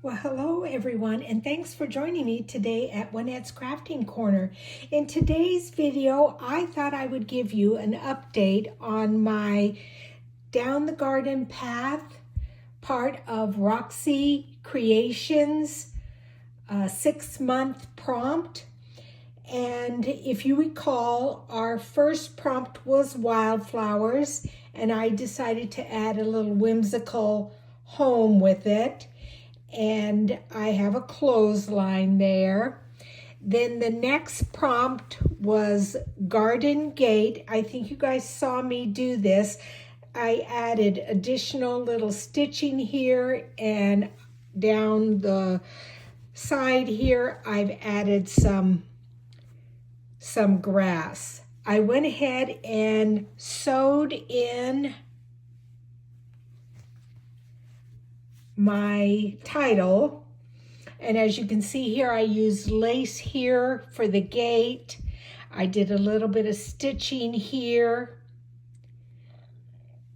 Well, hello everyone, and thanks for joining me today at Juanette's Crafting Corner. In today's video, I thought I would give you an update on my Down the Garden Path part of Roxy Creations 6-month prompt. And if you recall, our first prompt was wildflowers, and I decided to add a little whimsical home with it. And I have a clothesline there. Then the next prompt was garden gate. I think you guys saw me do this. I added additional little stitching here, and down the side here I've added some grass. I went ahead and sewed in my title, and as you can see here, I used lace here for the gate. I did a little bit of stitching here.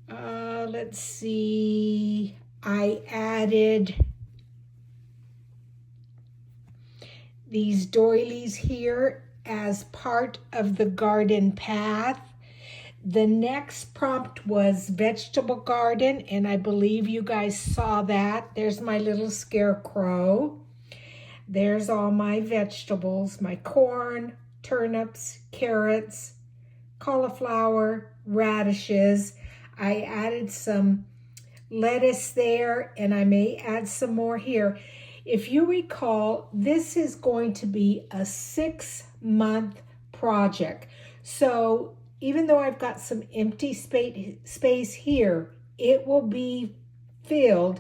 Let's see, I added these doilies here as part of the garden path. The next prompt was vegetable garden, and I believe you guys saw that. There's my little scarecrow. There's all my vegetables, my corn, turnips, carrots, cauliflower, radishes. I added some lettuce there, and I may add some more here. If you recall, this is going to be a 6-month project. So even though I've got some empty space here, it will be filled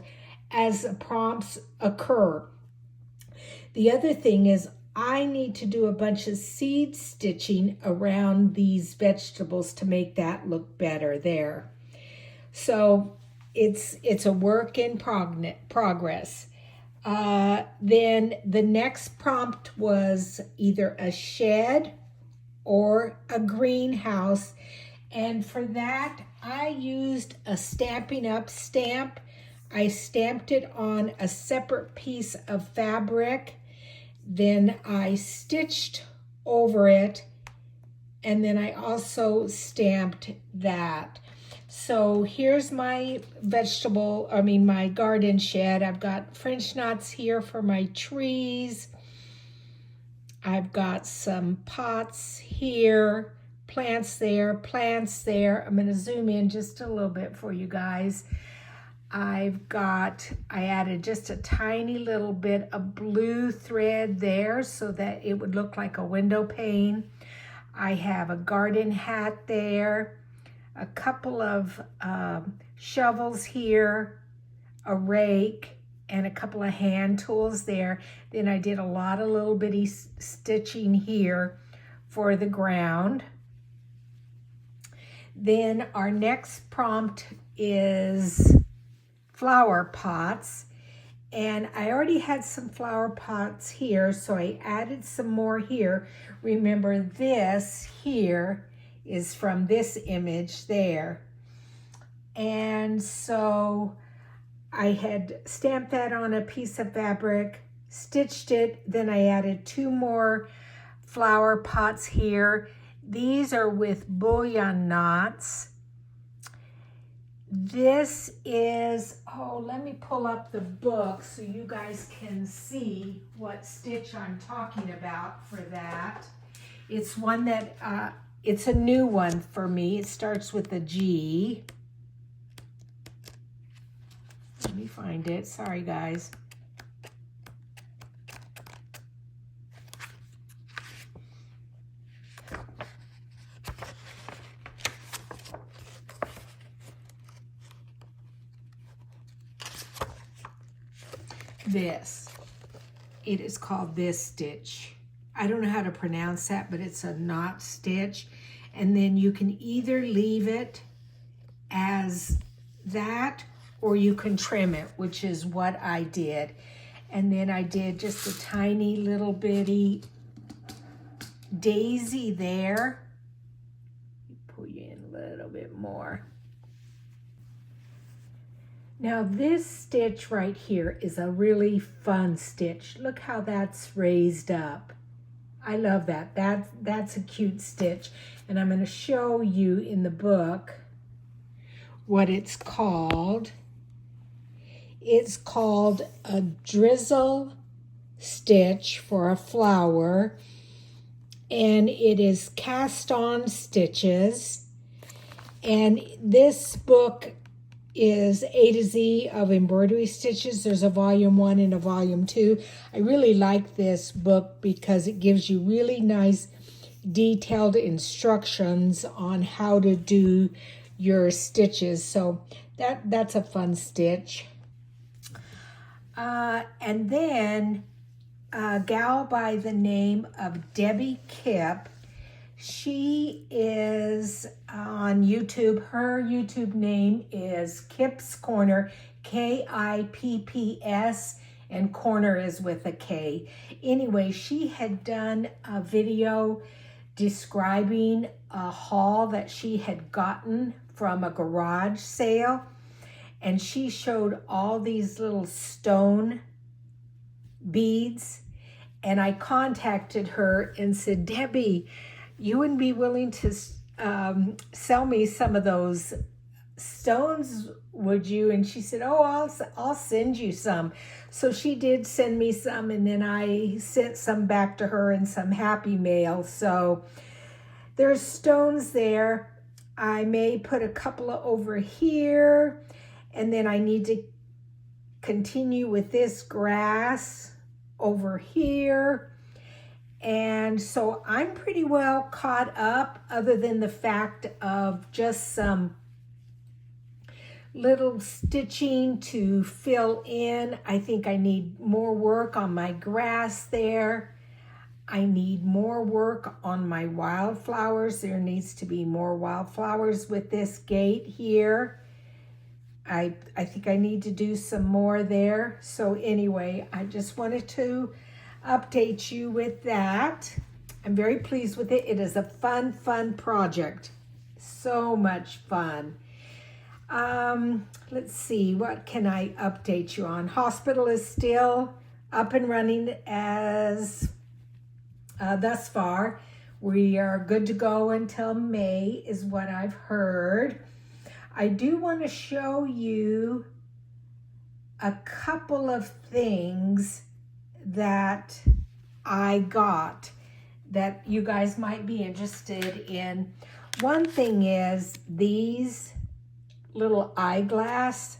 as the prompts occur. The other thing is I need to do a bunch of seed stitching around these vegetables to make that look better there. So it's a work in progress. Then the next prompt was either a shed or a greenhouse, and for that I used a Stampin' Up stamp. I stamped it on a separate piece of fabric, then I stitched over it, and then I also stamped that. So here's my my garden shed. I've got French knots here for my trees. I've got some pots here, plants there, plants there. I'm going to zoom in just a little bit for you guys. I added just a tiny little bit of blue thread there so that it would look like a window pane. I have a garden hat there, a couple of shovels here, a rake, and a couple of hand tools there. Then I did a lot of little bitty stitching here for the ground. Then our next prompt is flower pots. And I already had some flower pots here, so I added some more here. Remember, this here is from this image there. And so I had stamped that on a piece of fabric, stitched it, then I added 2 more flower pots here. These are with bullion knots. This is, let me pull up the book so you guys can see what stitch I'm talking about for that. It's one that, it's a new one for me. It starts with a G. Let me find it. Sorry, guys. It is called this stitch. I don't know how to pronounce that, but it's a knot stitch. And then you can either leave it as that, or you can trim it, which is what I did. And then I did just a tiny little bitty daisy there. Pull you in a little bit more. Now this stitch right here is a really fun stitch. Look how that's raised up. I love that. That's a cute stitch. And I'm going to show you in the book what it's called. It's called a drizzle stitch for a flower. And it is cast on stitches. And this book is A to Z of embroidery stitches. There's a volume 1 and a volume 2. I really like this book because it gives you really nice detailed instructions on how to do your stitches. So that's a fun stitch. And then a gal by the name of Debbie Kipp. She is on YouTube. Her YouTube name is Kipp's Corner, Kipps, and corner is with a K. Anyway, she had done a video describing a haul that she had gotten from a garage sale. And she showed all these little stone beads. And I contacted her and said, Debbie, you wouldn't be willing to sell me some of those stones, would you? And she said, oh, I'll send you some. So she did send me some, and then I sent some back to her in some happy mail. So there's stones there. I may put a couple of over here, and then I need to continue with this grass over here. And so I'm pretty well caught up, other than the fact of just some little stitching to fill in. I think I need more work on my grass there. I need more work on my wildflowers. There needs to be more wildflowers with this gate here. I think I need to do some more there. So anyway, I just wanted to update you with that. I'm very pleased with it. It is a fun project. So much fun. Let's see, what can I update you on? Hospital is still up and running as thus far. We are good to go until May is what I've heard. I do want to show you a couple of things that I got that you guys might be interested in. One thing is these little eyeglass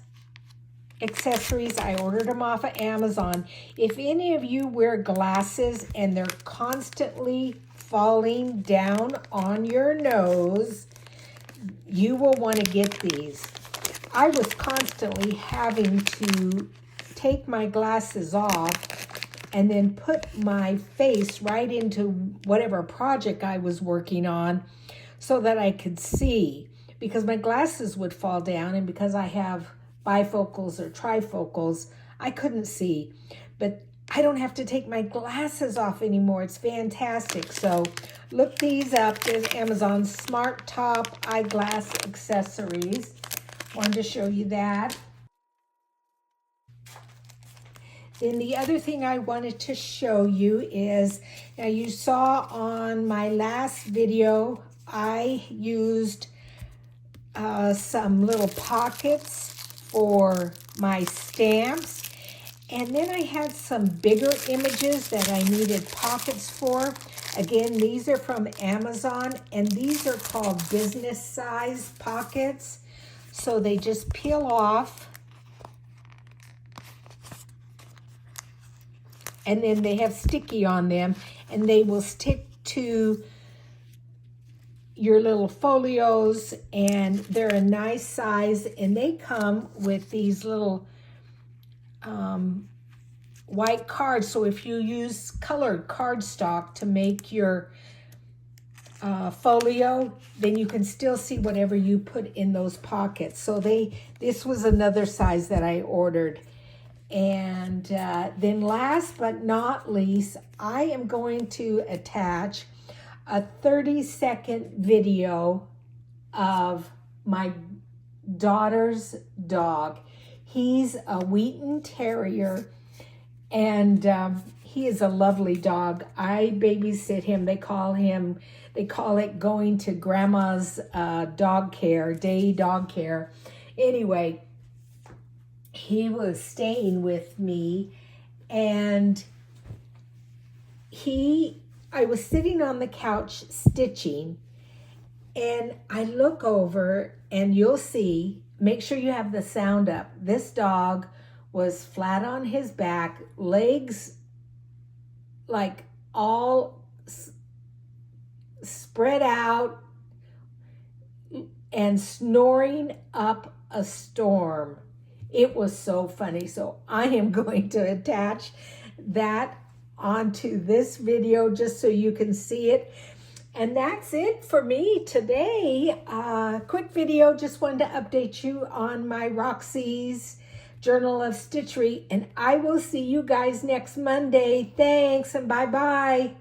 accessories. I ordered them off of Amazon. If any of you wear glasses and they're constantly falling down on your nose, you will want to get these. I was constantly having to take my glasses off and then put my face right into whatever project I was working on so that I could see, because my glasses would fall down, and because I have bifocals or trifocals, I couldn't see. But I don't have to take my glasses off anymore. It's fantastic. So look these up. There's Amazon Smart Top Eyeglass Accessories. Wanted to show you that. Then the other thing I wanted to show you is, now you saw on my last video, I used some little pockets for my stamps. And then I had some bigger images that I needed pockets for. Again, these are from Amazon, and these are called business size pockets. So they just peel off. And then they have sticky on them, and they will stick to your little folios, and they're a nice size, and they come with these little white cards. So if you use colored cardstock to make your folio, then you can still see whatever you put in those pockets. So this was another size that I ordered. And then last but not least, I am going to attach a 30-second video of my daughter's dog. He's a Wheaton Terrier, and he is a lovely dog. I babysit him. They call it going to grandma's dog care, day dog care. Anyway, he was staying with me, and I was sitting on the couch stitching, and I look over, and you'll see, make sure you have the sound up. This dog was flat on his back, legs like all spread out, and snoring up a storm. It was so funny. So I am going to attach that onto this video just so you can see it. And that's it for me today. Quick video, just wanted to update you on my Roxy's Journal of Stitchery, and I will see you guys next Monday. Thanks, and bye-bye.